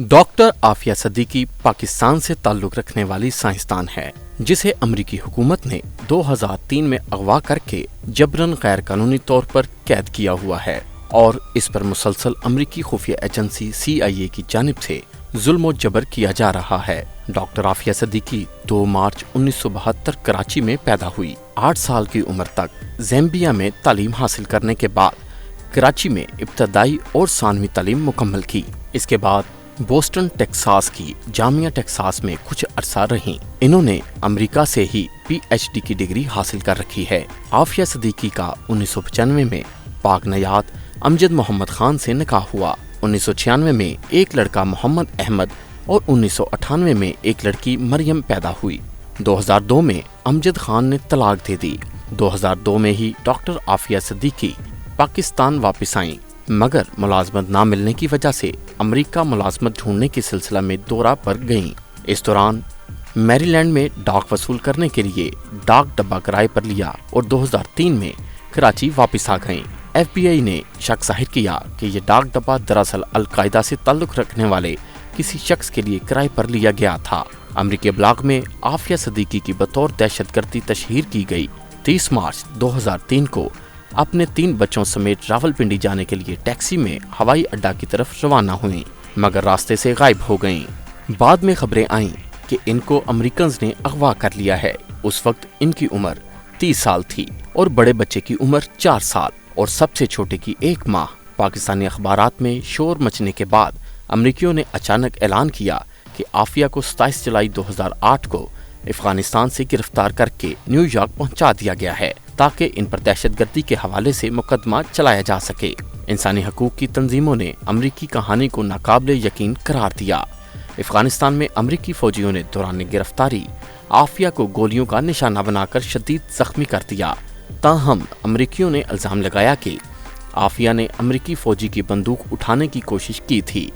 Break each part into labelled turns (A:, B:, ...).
A: Doctor Aafia Siddiqui Pakistan से ताल्लुक रखने वाली साइंसदान है जिसे अमरीकी हुकूमत ने 2003 में अगवा करके जबरन गैर कानूनी तौर पर कैद किया हुआ है और इस पर मुसलसल अमरीकी खुफिया एजेंसी CIA की जानिब से जुल्म और जबर किया जा रहा है। डॉक्टर आफिया सिद्दीकी 2 मार्च 1972 कराची में पैदा हुई। 8 साल की उम्र तक ज़ैम्बिया में तालीम हासिल करने के बाद कराची में इब्तदाई और सानवी तालीम मुकम्मल की। इसके बाद बोस्टन टेक्सास की जामिया टेक्सास में कुछ अरसा रहीं। इन्होंने अमेरिका से ही PhD की डिग्री हासिल कर रखी है। आफिया सिद्दीकी का 1995 में पाक नयाद अमजद मोहम्मद खान से निकाह हुआ। 1996 में एक लड़का मोहम्मद अहमद और 1998 में एक लड़की मरियम पैदा हुई। 2002 में अमजद खान ने तलाक दे दी। 2002 में ही डॉक्टर आफिया सिद्दीकी पाकिस्तान वापस आईं, मगर मुलाजमत ना मिलने की वजह से अमेरिका मुलाजमत ढूंढने के सिलसिला में दौरा पर गईं। इस दौरान मैरीलैंड में डाक वसूल करने के लिए डाक डब्बा किराए पर लिया और 2003 में कराची वापस आ गईं। FBI ने शक जाहिर किया कि ये डाक डब्बा दरअसल अल-कायदा से ताल्लुक रखने वाले किसी शख्स के लिए किराए पर लिया गया था। अमरीकी ब्लॉग में आफिया सिद्दीकी की बतौर दहशतगर्दी तशहीर की गई। 30 मार्च 2003 को अपने 3 बच्चों समेत रावलपिंडी जाने के लिए टैक्सी में हवाई अड्डा की तरफ रवाना हुई, मगर रास्ते से गायब हो गईं। बाद में खबरें आईं कि इनको अमेरिकन्स ने अगवा कर लिया है। उस वक्त इनकी उम्र 30 साल थी और बड़े बच्चे की उम्र 4 साल और सबसे छोटे की 1 माह। पाकिस्तानी अखबारात में शोर मचने के बाद अमरीकियों ने अचानक ऐलान किया कि आफिया को 27 जुलाई 2008 को अफगानिस्तान से गिरफ्तार करके न्यूयॉर्क पहुंचा दिया गया है ताकि इन पर दहशतगर्दी के हवाले से मुकदमा चलाया जा सके। इंसानी हकूक की तंजीमों ने अमरीकी कहानी को नाकाबिले यकीन करार दिया। अफगानिस्तान में अमरीकी फौजियों ने दौरान गिरफ्तारी आफिया को गोलियों का निशाना बनाकर शदीद जख्मी कर दिया। ताहम अमरीकियों ने इल्जाम लगाया कि आफिया ने अमरीकी फौजी की बंदूक उठाने की कोशिश की थी,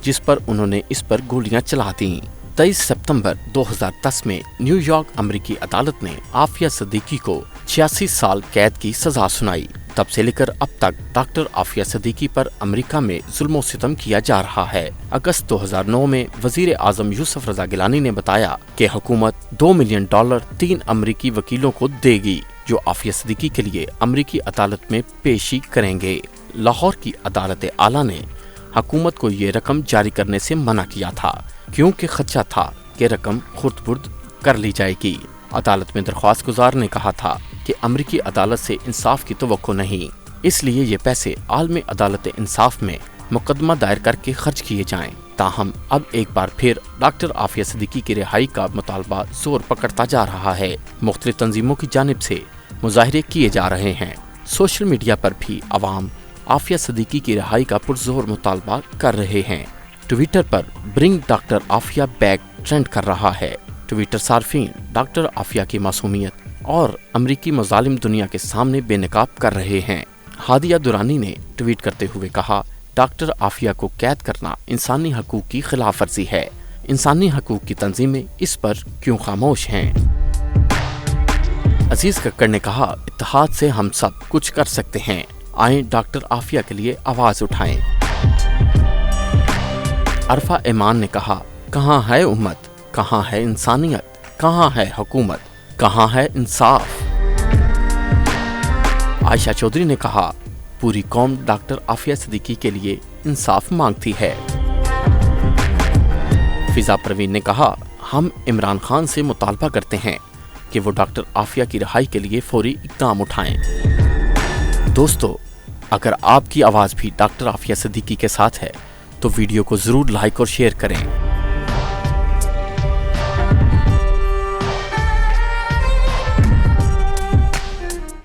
A: जिस पर उन्होंने इस पर गोलियां चला दी। 23 सितंबर 2010 में न्यूयॉर्क अमरीकी अदालत ने आफिया सिद्दीकी को 86 साल कैद की सजा सुनाई। तब से लेकर अब तक डॉक्टर आफिया सिद्दीकी पर अमेरिका में जुल्म सितम किया जा रहा है। अगस्त 2009 में वजीर आजम यूसुफ रजा गिलानी ने बताया कि हुकूमत $2 मिलियन 3 अमरीकी वकीलों को देगी जो आफिया सिद्दीकी के लिए अमरीकी अदालत में पेशी करेंगे। लाहौर की अदालत आला ने हुकूमत को ये रकम जारी करने से मना किया था क्योंकि खदशा था कि रकम खुर्द-बुर्द कर ली जाएगी। अदालत में दरख्वास्त गुजार ने कहा था कि अमरीकी अदालत से इंसाफ की तवक्को नहीं, इसलिए ये पैसे आलमी अदालत इंसाफ में मुकदमा दायर करके खर्च किए जाएं। ताहम अब एक बार फिर डॉक्टर आफिया सिद्दीकी की रिहाई का मुतालबा जोर पकड़ता जा रहा है। मुख्तलिफ तंजीमों की जानिब से मुजाहरे किए जा रहे हैं। सोशल मीडिया पर भी अवाम आफिया सिद्दीकी की रिहाई का पुरजोर मुतालबा कर रहे हैं। ट्विटर पर bring doctor Aafia back trend कर रहा है। ट्विटर सार्फिन डॉक्टर आफिया की मासूमियत और अमरीकी मुजालिम दुनिया के सामने बेनकाब कर रहे हैं। हादिया दुरानी ने ट्वीट करते हुए कहा, डॉक्टर आफिया को कैद करना इंसानी हकूक की खिलाफ वर्जी है। इंसानी हकूक की तंजीमें इस पर क्यों खामोश हैं? अजीज कक्कड़ ने कहा, इत्तेहाद से हम सब कुछ कर सकते हैं, आए डॉक्टर आफिया के लिए आवाज उठाएं। अरफा ईमान ने कहा, कहाँ है उम्मत, कहाँ है इंसानियत, कहाँ है हुकूमत, कहाँ है इंसाफ? आयशा चौधरी ने कहा, पूरी कौम डॉक्टर आफिया सिद्दीकी के लिए इंसाफ मांगती है। फिजा परवीन ने कहा, हम इमरान खान से मुतालबा करते हैं कि वो डॉक्टर आफिया की रिहाई के लिए फौरी इक़दाम उठाएं। दोस्तों, अगर आपकी आवाज़ भी डॉक्टर आफिया सिद्दीकी के साथ है तो वीडियो को ज़रूर लाइक और शेयर करें।